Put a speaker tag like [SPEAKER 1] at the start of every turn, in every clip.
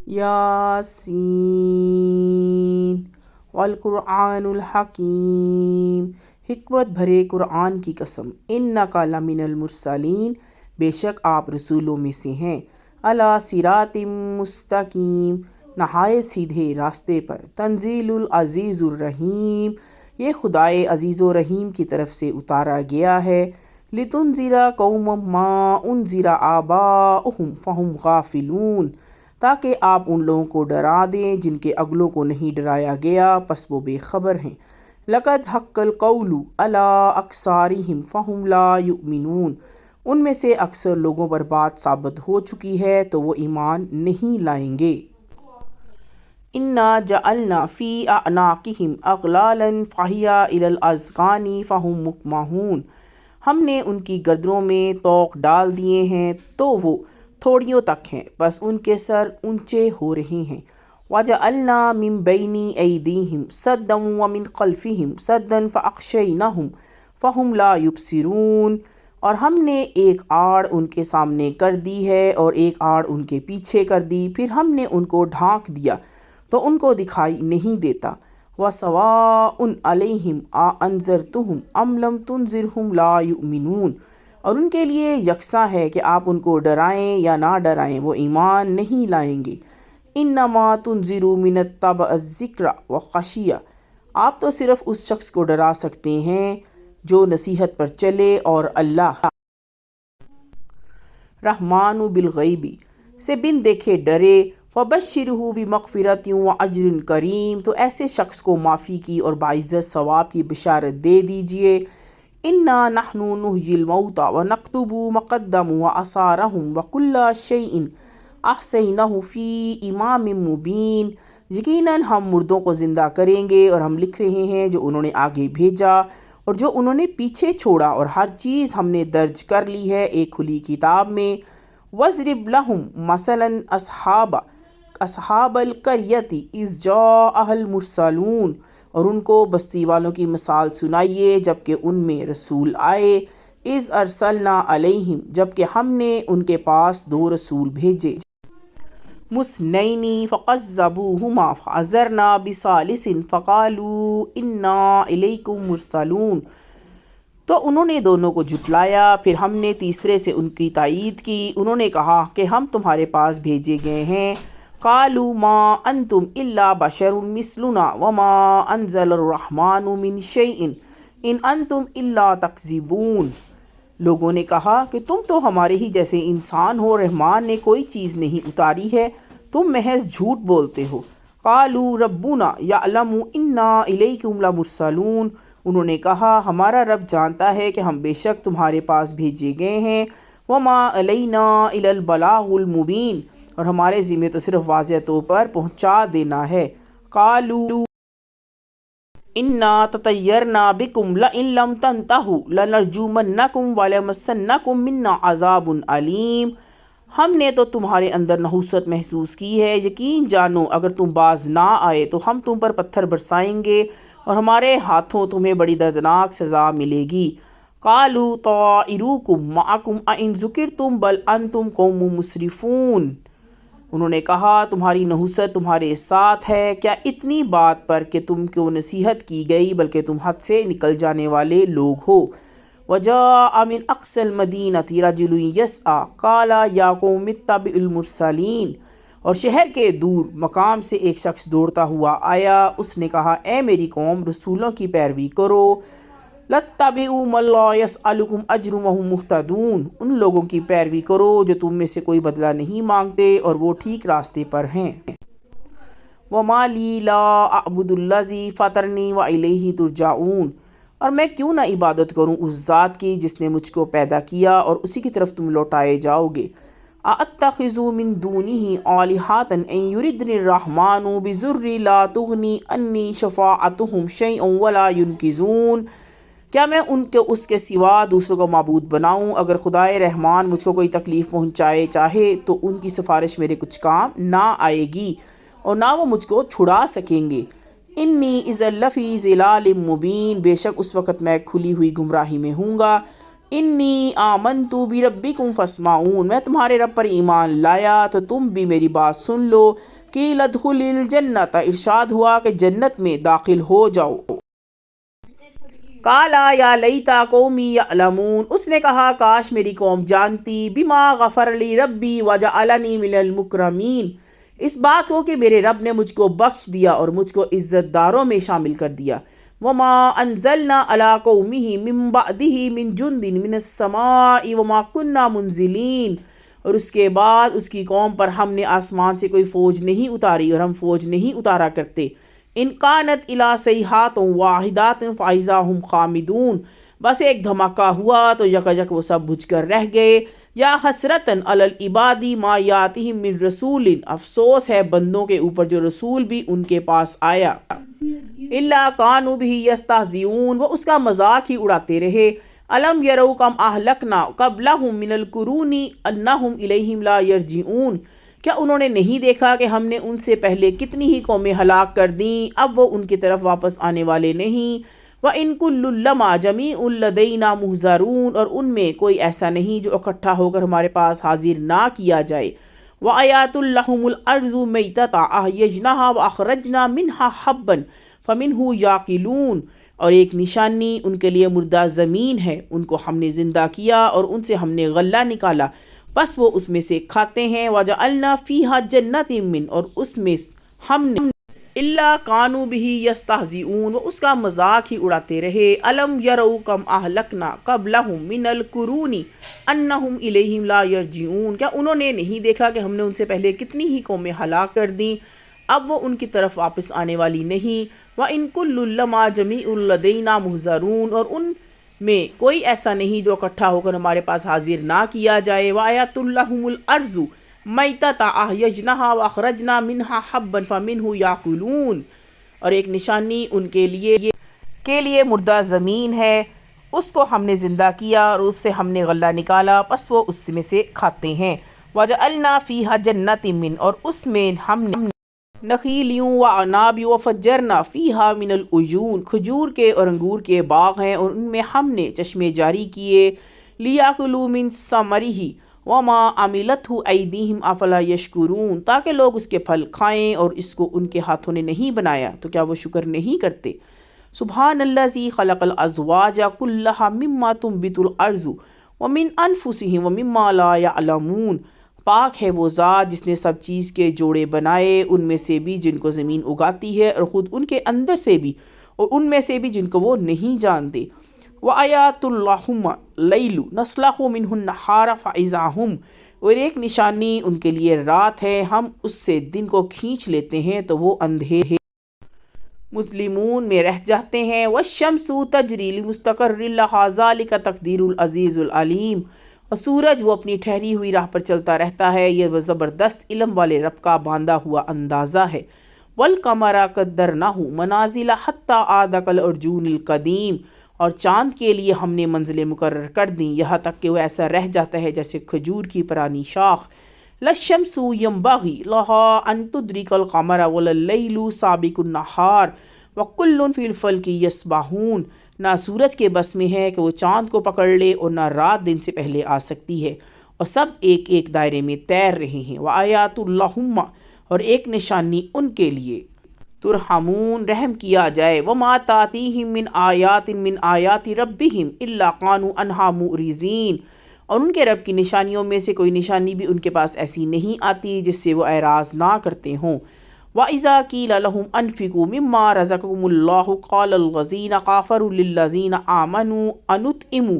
[SPEAKER 1] یاسین والقرآن الحکیم، حکمت بھرے قرآن کی قسم، انک لمن المرسلین، بے شک آپ رسولوں میں سے ہیں، علی صراط مستقیم، نہایت سیدھے راستے پر، تنزیل العزیز الرحیم، یہ خدائے عزیز و رحیم کی طرف سے اتارا گیا ہے، لتنذر قوما ما انذر آباؤہم فہم غافلون، تاکہ آپ ان لوگوں کو ڈرا دیں جن کے اگلوں کو نہیں ڈرایا گیا پس وہ بے خبر ہیں، لقد حق القول علی اکثرہم فہم لا یؤمنون، ان میں سے اکثر لوگوں پر بات ثابت ہو چکی ہے تو وہ ایمان نہیں لائیں گے۔ انا جعلنا فی اعناقہم اغلالا فہی الی الاذقان فہم مقمحون، ہم نے ان کی گردنوں میں طوق ڈال دیے ہیں تو وہ تھوڑیوں تک ہیں، بس ان کے سر اونچے ہو رہے ہیں، وجعلنا من بین ایدیہم سدا ومن خلفہم سدا فاغشیناہم فہم لا یبصرون، اور ہم نے ایک آڑ ان کے سامنے کر دی ہے اور ایک آڑ ان کے پیچھے کر دی، پھر ہم نے ان کو ڈھانک دیا تو ان کو دکھائی نہیں دیتا، وَسَوَاءٌ عَلَيْهِمْ أَأَنذَرْتَهُمْ أَمْ لَمْ تُنذِرْهُمْ لَا يُؤْمِنُونَ، اور ان کے لیے یکساں ہے کہ آپ ان کو ڈرائیں یا نہ ڈرائیں وہ ایمان نہیں لائیں گے، إِنَّمَا تُنذِرُ مِنِ اتَّبَعَ الذِّكْرَ وَخَشِیَ، آپ تو صرف اس شخص کو ڈرا سکتے ہیں جو نصیحت پر چلے اور اللہ رحمٰن بالغیب سے بن دیکھے ڈرے، فَبَشِّرْهُ بِمَغْفِرَةٍ وَأَجْرٍ کریم، تو ایسے شخص کو معافی کی اور باعزت ثواب کی بشارت دے دیجئے، اِنَّا نَحْنُ نُحْيِي الْمَوْتَىٰ وَنَكْتُبُ مَا قَدَّمُوا وَآثَارَهُمْ وَكُلَّ شَيْءٍ أَحْصَيْنَاهُ فِي إِمَامٍ مُّبِينٍ، یقیناً ہم مردوں کو زندہ کریں گے اور ہم لکھ رہے ہیں جو انہوں نے آگے بھیجا اور جو انہوں نے پیچھے چھوڑا، اور ہر چیز ہم نے درج کر لی ہے ایک کھلی کتاب میں، وَاضْرِبْ لَهُم مَثَلًا أَصْحَابَ الْقَرْيَةِ إِذْ جَاءَهَا الْمُرْسَلُونَ، اور ان کو بستی والوں کی مثال سنائیے جبکہ ان میں رسول آئے، إِذْ أَرْسَلْنَا عَلَيْهِمْ، جبکہ ہم نے ان کے پاس 2 رسول بھیجے، مُثْنَيْنِ فَكَذَّبُوهُمَا فَعَزَّرْنَا بِثَالِثٍ فَقَالُوا إِنَّا إِلَيْكُمْ مُرْسَلُونَ، تو انہوں نے دونوں کو جھٹلایا، پھر ہم نے تیسرے سے ان کی تائید کی، انہوں نے کہا کہ ہم تمہارے پاس بھیجے گئے ہیں، قالوا ما انتم الا بشر مثلنا وما انزل الرحمن من شيء ان انتم الا تکذبون، لوگوں نے کہا کہ تم تو ہمارے ہی جیسے انسان ہو، رحمان نے کوئی چیز نہیں اتاری ہے، تم محض جھوٹ بولتے ہو، قالوا ربنا يعلم انا الیکم لمرسلون، انہوں نے کہا ہمارا رب جانتا ہے کہ ہم بے شک تمہارے پاس بھیجے گئے ہیں، وما علینا الا البلاغ المبین، اور ہمارے ذمہ تو صرف واضح طور پر پہنچا دینا ہے، قالوا انا تطیرنا بکم لئن لم تنتہوا لنرجمنکم وليمسنکم منا عذاب علیم، ہم نے تو تمہارے اندر نحوست محسوس کی ہے، یقین جانو اگر تم باز نہ آئے تو ہم تم پر پتھر برسائیں گے اور ہمارے ہاتھوں تمہیں بڑی دردناک سزا ملے گی، قالوا طائرکم معکم ان ذکرتم بل انتم قوم مسرفون، انہوں نے کہا تمہاری نحوست تمہارے ساتھ ہے، کیا اتنی بات پر کہ تم کو نصیحت کی گئی بلکہ تم حد سے نکل جانے والے لوگ ہو، وجاء من اقصى المدینة رجل یسعی قال یا قوم اتبعوا المرسلین، اور شہر کے دور مقام سے ایک شخص دوڑتا ہوا آیا، اس نے کہا اے میری قوم رسولوں کی پیروی کرو، لَاتَّبِعُوا مَن لَّا يَسْأَلُكُمْ أَجْرًا وَهُم مُّهْتَدُونَ، ان لوگوں کی پیروی کرو جو تم میں سے کوئی بدلہ نہیں مانگتے اور وہ ٹھیک راستے پر ہیں، وَمَا لِي لَا أَعْبُدُ الَّذِي فَطَرَنِي وَإِلَيْهِ تُرْجَعُونَ، اور میں کیوں نہ عبادت کروں اس ذات کی جس نے مجھ کو پیدا کیا اور اسی کی طرف تم لوٹائے جاؤ گے، أَأَتَّخِذُ مِن دُونِهِ آلِهَةً إِن يُرِدْنِ الرَّحْمَٰنُ بِضُرٍّ لَّا تُغْنِ عَنِّي شَفَاعَتُهُمْ شَيْئًا وَلَا يُنقِذُونَ، کیا میں ان کے اس کے سوا دوسروں کو معبود بناؤں، اگر خدائے رحمان مجھ کو کوئی تکلیف پہنچائے چاہے تو ان کی سفارش میرے کچھ کام نہ آئے گی اور نہ وہ مجھ کو چھڑا سکیں گے، انی اذا لفی ضلال مبین، بے شک اس وقت میں کھلی ہوئی گمراہی میں ہوں گا، انی آمنتو بربکم فاسمعون، میں تمہارے رب پر ایمان لایا تو تم بھی میری بات سن لو۔ قیل ادخل الجنت، ارشاد ہوا کہ جنت میں داخل ہو جاؤ۔ قالا یا لیتا قومی یعلمون، اس نے کہا کاش میری قوم جانتی، بما غفر لی ربی وجعلنی من المکرمین، اس بات کو کہ میرے رب نے مجھ کو بخش دیا اور مجھ کو عزت داروں میں شامل کر دیا۔ وما انزلنا علی قومہ من بعدہ من جند من السماء وما کننا منزلین، اور اس کے بعد اس کی قوم پر ہم نے آسمان سے کوئی فوج نہیں اتاری اور ہم فوج نہیں اتارا کرتے۔ ان کانت الی صیحات واحدات فاذا ہم خامدون، بس ایک دھماکہ ہوا تو یکجک وہ سب بجھ کر رہ گئے۔ یا حسرتاً علی العباد ما یاتہم من رسول، افسوس ہے بندوں کے اوپر جو رسول بھی ان کے پاس آیا۔ الا کانوا بہ یستہزئون، وہ اس کا مذاق ہی اڑاتے رہے۔ الم یروا کم اہلکنا قبلہم من القرون انہم الیہم لا یرجعون، کیا انہوں نے نہیں دیکھا کہ ہم نے ان سے پہلے کتنی ہی قومیں ہلاک کر دیں، اب وہ ان کی طرف واپس آنے والے نہیں۔ وَإِن كُلٌّ لَّمَّا جَمِيعٌ لَّدَيْنَا مُحْضَرُونَ، اور ان میں کوئی ایسا نہیں جو اکٹھا ہو کر ہمارے پاس حاضر نہ کیا جائے۔ وَآيَاتٌ لَّهُمُ الْأَرْضُ مَيْتَةً أَحْيَيْنَاهَا وَأَخْرَجْنَا مِنْهَا حَبًّا فَمِنْهُ يَأْكُلُونَ، اور ایک نشانی ان کے لیے مردہ زمین ہے، ان کو ہم نے زندہ کیا اور ان سے ہم نے غلہ نکالا، بس وہ اس میں سے کھاتے ہیں۔ وَجَعَلْنَا فِيهَا جَنَّاتٍ مِّن، اور اس میں ہم نے الا کانوا بہ یستہزئون، وہ اس کا مذاق ہی اڑاتے رہے۔ الم یروا کم اہلکنا قبلہم من القرون انہم الیہم لا یرجعون، کیا انہوں نے نہیں دیکھا کہ ہم نے ان سے پہلے کتنی ہی قومیں ہلاک کر دیں، اب وہ ان کی طرف واپس آنے والی نہیں۔ وَإِن كُلٌّ لَّمَّا جَمِيعٌ لَّدَيْنَا مُحْضَرُونَ، اور ان میں کوئی ایسا نہیں جو اکٹھا ہو کر ہمارے پاس حاضر نہ کیا جائے۔ وَآيَاتٌ لَّهُمُ الْأَرْضُ مَيْتَةً أَحْيَيْنَاهَا وَأَخْرَجْنَا مِنْهَا حَبًّا فَمِنْهُ يَأْكُلُونَ، اور ایک نشانی ان کے لیے مردہ زمین ہے، اس کو ہم نے زندہ کیا اور اس سے ہم نے غلہ نکالا، پس وہ اس میں سے کھاتے ہیں۔ وَجَعَلْنَا فِيهَا جَنَّاتٍ مِّن، اور اس میں ہم نے نخیل وعناب وفجرنا فیہا من العیون، کھجور کے اور انگور کے باغ ہیں اور ان میں ہم نے چشمے جاری کیے۔ لیاکلوا من ثمرہ وما عملتہ ایدیہم افلا یشکرون، تاکہ لوگ اس کے پھل کھائیں اور اس کو ان کے ہاتھوں نے نہیں بنایا تو کیا وہ شکر نہیں کرتے۔ سبحان الذی خلق الازواج کلھا مما تنبت الارض ومن انفسہم ومما لا یعلمون، پاک ہے وہ ذات جس نے سب چیز کے جوڑے بنائے، ان میں سے بھی جن کو زمین اگاتی ہے اور خود ان کے اندر سے بھی اور ان میں سے بھی جن کو وہ نہیں جانتے۔ وَآيَاتٌ لَّهُمُ اللَّيْلُ نَسْلَخُ مِنْهُ النَّهَارَ فَإِذَا هُمْ، اور ایک نشانی ان کے لیے رات ہے، ہم اس سے دن کو کھینچ لیتے ہیں تو وہ اندھیرے مظلمون میں رہ جاتے ہیں۔ وَالشَّمْسُ تَجْرِي لِمُسْتَقَرٍّ لَهَا ذَلِكَ تَقْدِيرُ الْعَزِيزِ الْعَلِيمِ، اور سورج وہ اپنی ٹھہری ہوئی راہ پر چلتا رہتا ہے، یہ وہ زبردست علم والے رب کا باندھا ہوا اندازہ ہے۔ وَالْقَمَرَ قَدَّرْنَاهُ مَنَازِلَ حَتَّىٰ عَادَ كَالْعُرْجُونِ الْقَدِيمِ، اور چاند کے لیے ہم نے منزلیں مقرر کر دیں یہاں تک کہ وہ ایسا رہ جاتا ہے جیسے کھجور کی پرانی شاخ۔ لَلشَّمْسُ يَنبَغِي لَهَا أَن تُدْرِكَ الْقَمَرَ وَلَا اللَّيْلُ سَابِقُ النَّهَارِ وَكُلٌّ فِي الْفَلْكِ يَسْبَحُونَ، نہ سورج کے بس میں ہے کہ وہ چاند کو پکڑ لے اور نہ رات دن سے پہلے آ سکتی ہے، اور سب ایک ایک دائرے میں تیر رہے ہیں۔ وَآيَاتُ اللَّهُمَّ، اور ایک نشانی ان کے لیے ترحمون، رحم کیا جائے۔ وَمَا تَأْتِيهِم مِّنْ آيَاتٍ مِّنْ آيَاتِ رَبِّهِمْ إِلَّا كَانُوا عَنْهَا مُعْرِضِينَ، اور ان کے رب کی نشانیوں میں سے کوئی نشانی بھی ان کے پاس ایسی نہیں آتی جس سے وہ اعراض نہ کرتے ہوں۔ وَإِذَا قِيلَ لَهُمْ أَنفِقُوا مِمَّا رَزَقَكُمُ اللَّهُ قَالَ الَّذِينَ كَفَرُوا لِلَّذِينَ آمَنُوا أَنُطْعِمُ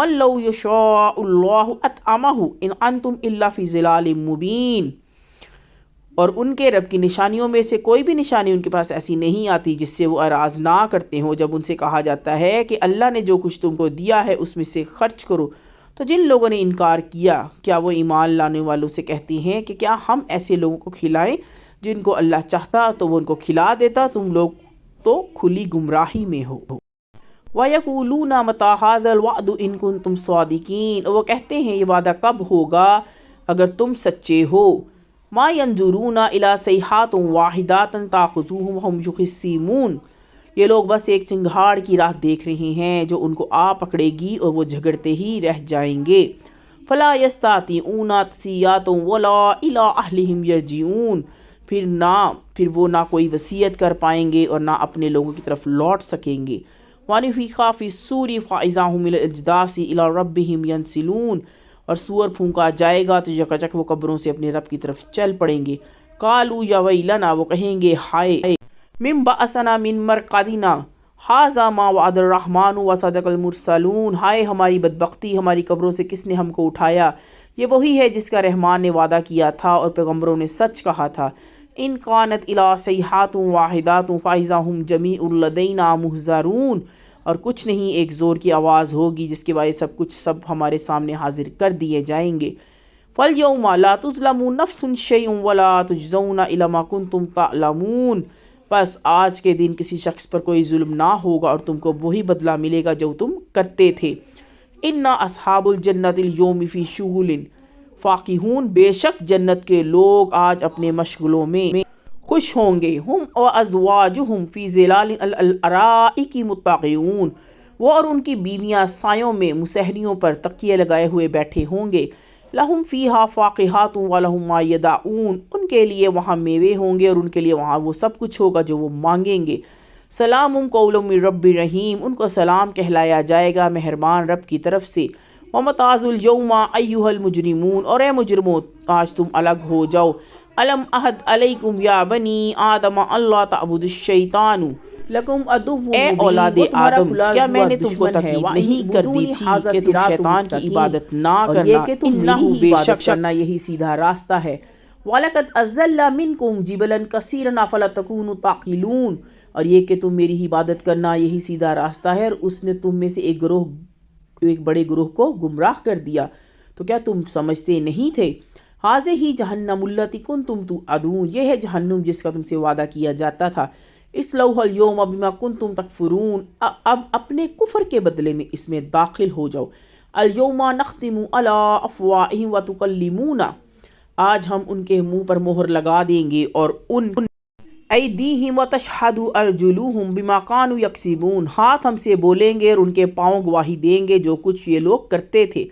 [SPEAKER 1] مَن لَّوْ يَشَاءُ اللَّهُ أَطْعَمَهُ إِنْ أَنتُمْ إِلَّا فِي ضِلَالٍ مُّبِينٍ، اور ان کے رب کی نشانیوں میں سے کوئی بھی نشانی ان کے پاس ایسی نہیں آتی جس سے وہ اعراض نہ کرتے ہوں۔ جب ان سے کہا جاتا ہے کہ اللہ نے جو کچھ تم کو دیا ہے اس میں سے خرچ کرو، تو جن لوگوں نے انکار کیا کیا وہ ایمان لانے والوں سے کہتے ہیں کہ کیا ہم ایسے لوگوں کو کھلائیں جن کو اللہ چاہتا تو وہ ان کو کھلا دیتا، تم لوگ تو کھلی گمراہی میں ہو۔ وَيَقُولُونَ مَتَىٰ هَٰذَا الْوَعْدُ إِن كُنتُمْ صَادِقِينَ، اور وہ کہتے ہیں یہ وعدہ کب ہوگا اگر تم سچے ہو۔ مَا يَنظُرُونَ إِلَىٰ صَيْحَةٍ وَاحِدَةٍ تَأْخُذُهُمْ وَهُمْ يَخِصِّمُونَ یہ لوگ بس ایک چنگھاڑ کی راہ دیکھ رہے ہیں جو ان کو آ پکڑے گی اور وہ جھگڑتے ہی رہ جائیں گے۔ فلا یستطیعون تسیۃ ولا الی اہلہم یرجعون، پھر وہ نہ کوئی وصیت کر پائیں گے اور نہ اپنے لوگوں کی طرف لوٹ سکیں گے۔ وَنُفِخَ فِی الصُّورِ فَإِذَا هُم مِنَ الْأَجْدَاثِ إِلَىٰ رَبِّهِمْ يَنسِلُونَ، اور سور پھونکا جائے گا تو یکجک وہ قبروں سے اپنے رب کی طرف چل پڑیں گے۔ قالوا یا ویلنا، وہ کہیں گے ہائے، من بعثنا من مرقدنا ھذا ما وعد الرحمن وصدق المرسلون، ہائے ہماری بدبختی، ہماری قبروں سے کس نے ہم کو اٹھایا؟ یہ وہی ہے جس کا رحمان نے وعدہ کیا تھا اور پیغمبروں نے سچ کہا تھا۔ ان کانت الا صیحات واحدات فاذا هم جمیع لدینا محضرون، اور کچھ نہیں ایک زور کی آواز ہوگی جس کے باعث سب ہمارے سامنے حاضر کر دیے جائیں گے۔ فَالْيَوْمَ لَا تُظْلَمُ نَفْسٌ شَيْئًا وَلَا تُجْزَوْنَ إِلَّا مَا كُنتُمْ تَعْلَمُونَ، بس آج کے دن کسی شخص پر کوئی ظلم نہ ہوگا اور تم کو وہی بدلہ ملے گا جو تم کرتے تھے۔ اِنَّ أَصْحَابَ الْجَنَّةِ الْيَوْمِ فِي شُغُلٍ فَاكِهُونَ، بے شک جنت کے لوگ آج اپنے مشغلوں میں خوش ہوں گے۔ ہم وازواجہم فی ظلال علی الارائک متکئون، وہ اور ان کی بیویاں سایوں میں مسہریوں پر تکیے لگائے ہوئے بیٹھے ہوں گے۔ لہم فیہا فاکہات ولہم ما یدعون، ان کے لیے وہاں میوے ہوں گے اور ان کے لیے وہاں وہ سب کچھ ہوگا جو وہ مانگیں گے۔ سلام قول من رب رحیم، ان کو سلام کہلایا جائے گا مہربان رب کی طرف سے۔ وَامْتَازُوا الْيَوْمَ أَيُّهَا الْمُجْرِمُونَ، اور اے مجرمو آج تم الگ ہو جاؤ۔ أَلَمْ أَعْهَدْ عَلَيْكُمْ يَا بَنِي آدَمَ أَلَّا تَعْبُدُوا الشَّيْطَانَ لَكُمْ عَدُوٌّ مُبِینٌ، اے اولاد آدم کیا میں نے تم کو تاکید نہیں کر دی تھی کہ تم شیطان کی عبادت نہ کرنا، انہ بے شک کرنا یہی سیدھا راستہ ہے۔ وَلَقَدْ أَضَلَّ مِنْكُمْ جِبَلًا كَثِيرًا أَفَلَا تَكُونُوا تَعْقِلُونَ، اور یہ کہ تم میری عبادت کرنا یہی سیدھا راستہ ہے، اور اس نے تم میں سے ایک بڑے گروہ کو گمراہ کر دیا، تو کیا تم سمجھتے نہیں تھے؟ ھذہ جہنم التی کنتم توعدون، یہ ہے جہنم جس کا تم سے وعدہ کیا جاتا تھا۔ اصلوھا اليوم بما کنتم تکفرون، اب اپنے کفر کے بدلے میں اس میں داخل ہو جاؤ۔ الیوم نختم علی افواہہم وتکلمونا، آج ہم ان کے منہ پر مہر لگا دیں گے اور ان ایدیہم وتشہد ارجلہم بما کانوا یکسبون، ہاتھ ہم سے بولیں گے اور ان کے پاؤں گواہی دیں گے جو کچھ یہ لوگ کرتے تھے۔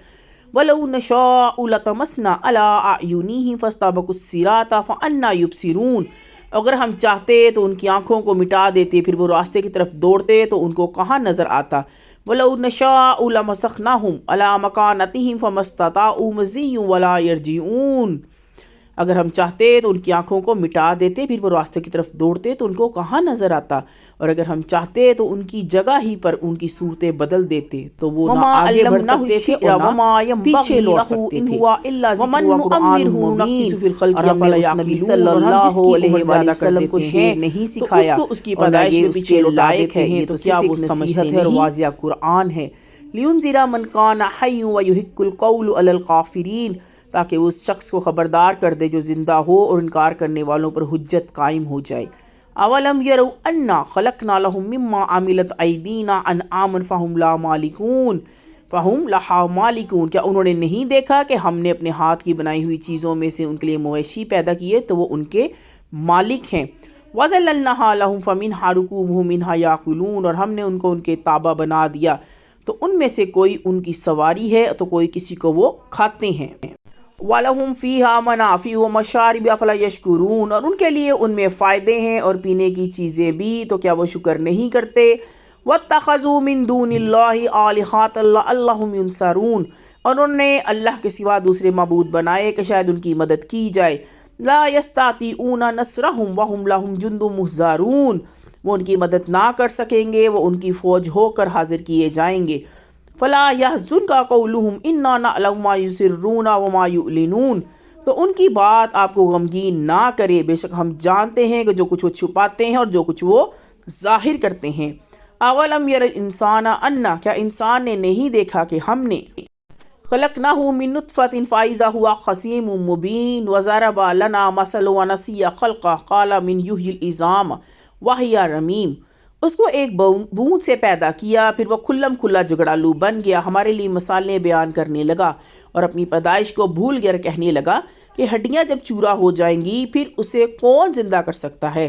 [SPEAKER 1] وَلَوْ نَشَاءُ لَطَمَسْنَا عَلَىٰ أَعْيُنِهِمْ فَاسْتَبَقُوا الصِّرَاطَ فَأَنَّىٰ يُبْصِرُونَ، اگر ہم چاہتے تو ان کی آنکھوں کو مٹا دیتے، پھر وہ راستے کی طرف دوڑتے تو ان کو کہاں نظر آتا۔ وَلَوْ نَشَاءُ لَمَسَخْنَاهُمْ عَلَىٰ مَكَانَتِهِمْ فَمَا اسْتَطَاعُوا مَضِيًّا وَلَا يَرْجِعُونَ، اگر ہم چاہتے تو ان کی آنکھوں کو مٹا دیتے، پھر وہ راستے کی طرف دوڑتے تو ان کو کہاں نظر آتا، اور اگر ہم چاہتے تو ان کی جگہ ہی پر ان کی صورتیں بدل دیتے تو وہ نہ آگے بڑھ سکتے تھے اور نہ پیچھے لوٹ سکتے تھے۔ وَمَن نُعَمِّرْهُ نَنكِسْهُ فِي الْخَلْقِ أَفَلَا يَعْقِلُونَ، صلی اللہ علیہ وسلم کو شعر نہیں سکھایا تو اس کی پیدائش کے پیچھے لائق ہے، یہ تو کیا وہ سمجھتے ہیں اور واضح قرآن ہے۔ لِيُنذِرَ مَن كَانَ حَيًّا وَيُحِقَّ الْقَوْلُ عَلَى الْكَافِرِينَ، تاکہ اس شخص کو خبردار کر دے جو زندہ ہو اور انکار کرنے والوں پر حجت قائم ہو جائے۔ اولم یروا انا خلقنا لهم مما عملت ایدینا انعاما فهم لها مالکون، کیا انہوں نے نہیں دیکھا کہ ہم نے اپنے ہاتھ کی بنائی ہوئی چیزوں میں سے ان کے لیے مویشی پیدا کیے تو وہ ان کے مالک ہیں۔ وَذَلَّلْنَاهَا لَهُمْ فَمِنْهَا رُكُوبُهُمْ وَمِنْهَا يَأْكُلُونَ، اور ہم نے ان کو ان کے تابع بنا دیا تو ان میں سے کوئی ان کی سواری ہے تو کوئی کسی کو وہ کھاتے ہیں۔ وَلَهُمْ فِيهَا مَنَافِعُ وَمَشَارِبُ أَفَلَا يَشْكُرُونَ، اور ان کے لیے ان میں فائدے ہیں اور پینے کی چیزیں بھی، تو کیا وہ شکر نہیں کرتے۔ وَاتَّخَذُوا مِن دُونِ اللَّهِ آلِهَةً لَعَلَّهُمْ يُنصَرُونَ، اور انہوں نے اللہ کے سوا دوسرے معبود بنائے کہ شاید ان کی مدد کی جائے۔ لَا يَسْتَطِيعُونَ نَصْرَهُمْ وَهُمْ لَهُمْ جُندٌ مُحْضَرُونَ، وہ ان کی مدد نہ کر سکیں گے، وہ ان کی فوج ہو کر حاضر کیے جائیں گے۔ فَلَا يَحْزُنْكَ قَوْلُهُمْ إِنَّا نَعْلَمُ مَا يُسِرُّونَ وَمَا يُعْلِنُونَ، تو ان کی بات آپ کو غمگین نہ کرے، بے شک ہم جانتے ہیں کہ جو کچھ وہ چھپاتے ہیں اور جو کچھ وہ ظاہر کرتے ہیں۔ اولم یر الانسان انا، کیا انسان نے نہیں دیکھا کہ ہم نے خلقناہ من نطفۃ فاذا ہوا خصیم مبین، وضرب لنا مثلا ونسی خلقہ قال من یحیی العظام وہی رمیم، اس کو ایک بوند سے پیدا کیا، پھر وہ کھلم کھلا جھگڑالو بن گیا، ہمارے لیے مثالیں بیان کرنے لگا اور اپنی پیدائش کو بھول کر کہنے لگا کہ ہڈیاں جب چورا ہو جائیں گی پھر اسے کون زندہ کر سکتا ہے۔